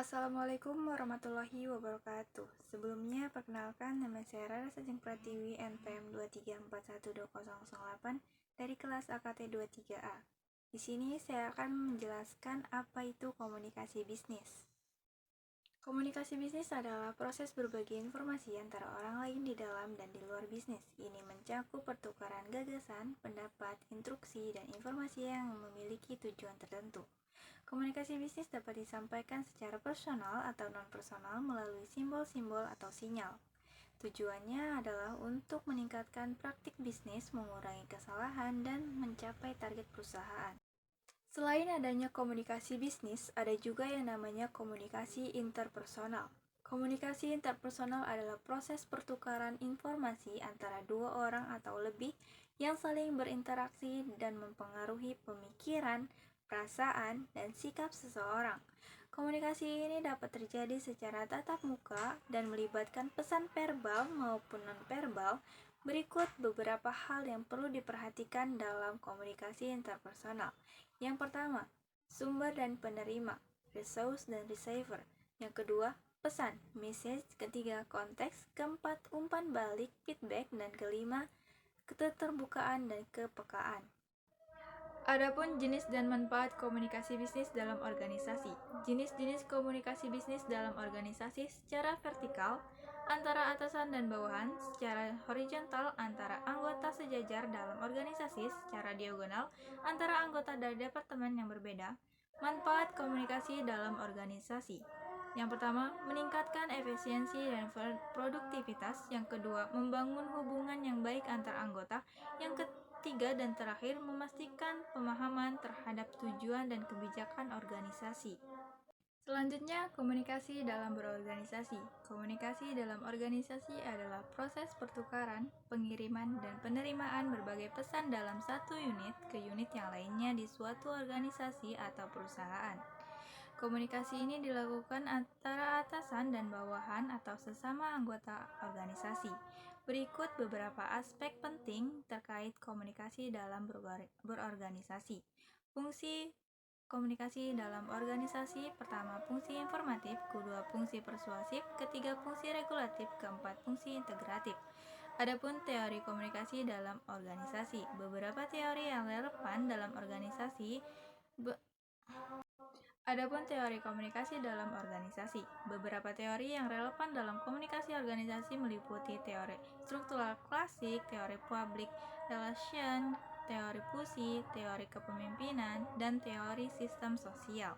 Assalamualaikum warahmatullahi wabarakatuh. Sebelumnya, perkenalkan nama saya Rara Sajeng Pratiwi NPM 2341208 dari kelas AKT 23A. Di sini saya akan menjelaskan apa itu komunikasi bisnis. Komunikasi bisnis adalah proses berbagi informasi antara orang lain di dalam dan di luar bisnis. Ini mencakup pertukaran gagasan, pendapat, instruksi, dan informasi yang memiliki tujuan tertentu. Komunikasi bisnis dapat disampaikan secara personal atau non-personal melalui simbol-simbol atau sinyal. Tujuannya adalah untuk meningkatkan praktik bisnis, mengurangi kesalahan, dan mencapai target perusahaan. Selain adanya komunikasi bisnis, ada juga yang namanya komunikasi interpersonal. Komunikasi interpersonal adalah proses pertukaran informasi antara dua orang atau lebih yang saling berinteraksi dan mempengaruhi pemikiran, perasaan, dan sikap seseorang. Komunikasi ini dapat terjadi secara tatap muka dan melibatkan pesan verbal maupun non-verbal. Berikut beberapa hal yang perlu diperhatikan dalam komunikasi interpersonal. Yang pertama, sumber dan penerima, resource dan receiver. Yang kedua, pesan, message. Ketiga, konteks. Keempat, umpan balik, feedback. Dan kelima, keterbukaan dan kepekaan. Adapun jenis dan manfaat komunikasi bisnis dalam organisasi. Jenis-jenis komunikasi bisnis dalam organisasi secara vertikal antara atasan dan bawahan, secara horizontal antara anggota sejajar dalam organisasi, secara diagonal antara anggota dari departemen yang berbeda. Manfaat komunikasi dalam organisasi. Yang pertama, meningkatkan efisiensi dan produktivitas. Yang kedua, membangun hubungan yang baik antar anggota. Yang ketiga dan terakhir, memastikan pemahaman terhadap tujuan dan kebijakan organisasi. Selanjutnya, komunikasi dalam berorganisasi. Komunikasi dalam organisasi adalah proses pertukaran, pengiriman, dan penerimaan berbagai pesan dalam satu unit ke unit yang lainnya di suatu organisasi atau perusahaan. Komunikasi ini dilakukan antara atasan dan bawahan atau sesama anggota organisasi. Berikut beberapa aspek penting terkait komunikasi dalam berorganisasi. Fungsi komunikasi dalam organisasi. Pertama, fungsi informatif. Kedua, fungsi persuasif. Ketiga, fungsi regulatif. Keempat, fungsi integratif. Adapun teori komunikasi dalam organisasi. Beberapa teori yang relevan dalam organisasi. Adapun teori komunikasi dalam organisasi. Beberapa teori yang relevan dalam komunikasi organisasi meliputi teori struktural klasik, teori public relation, teori fusi, teori kepemimpinan, dan teori sistem sosial.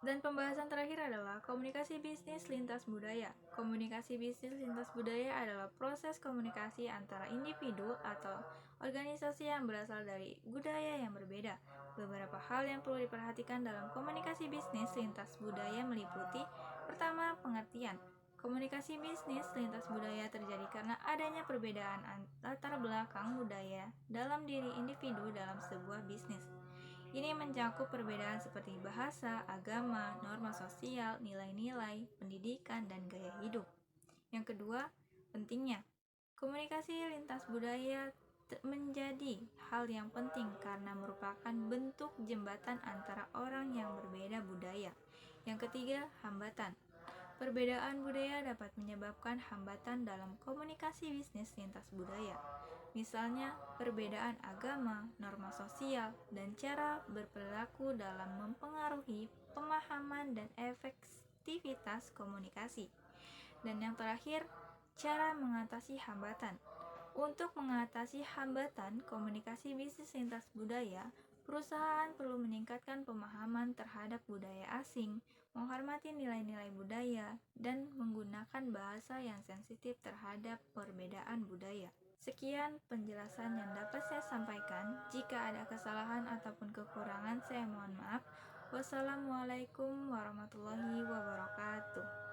Dan pembahasan terakhir adalah komunikasi bisnis lintas budaya. Komunikasi bisnis lintas budaya adalah proses komunikasi antara individu atau organisasi yang berasal dari budaya yang berbeda. Beberapa hal yang perlu diperhatikan dalam komunikasi bisnis lintas budaya meliputi: pertama, pengertian. Komunikasi bisnis lintas budaya terjadi karena adanya perbedaan latar belakang budaya dalam diri individu dalam sebuah bisnis. Ini mencakup perbedaan seperti bahasa, agama, norma sosial, nilai-nilai, pendidikan, dan gaya hidup. Yang kedua, pentingnya. Komunikasi lintas budaya menjadi hal yang penting karena merupakan bentuk jembatan antara orang yang berbeda budaya. Yang ketiga, hambatan. Perbedaan budaya dapat menyebabkan hambatan dalam komunikasi bisnis lintas budaya. Misalnya, perbedaan agama, norma sosial, dan cara berperilaku dalam mempengaruhi pemahaman dan efektivitas komunikasi. Dan yang terakhir, cara mengatasi hambatan. Untuk mengatasi hambatan komunikasi bisnis lintas budaya, perusahaan perlu meningkatkan pemahaman terhadap budaya asing, menghormati nilai-nilai budaya, dan menggunakan bahasa yang sensitif terhadap perbedaan budaya. Sekian penjelasan yang dapat saya sampaikan. Jika ada kesalahan ataupun kekurangan, saya mohon maaf. Wassalamualaikum warahmatullahi wabarakatuh.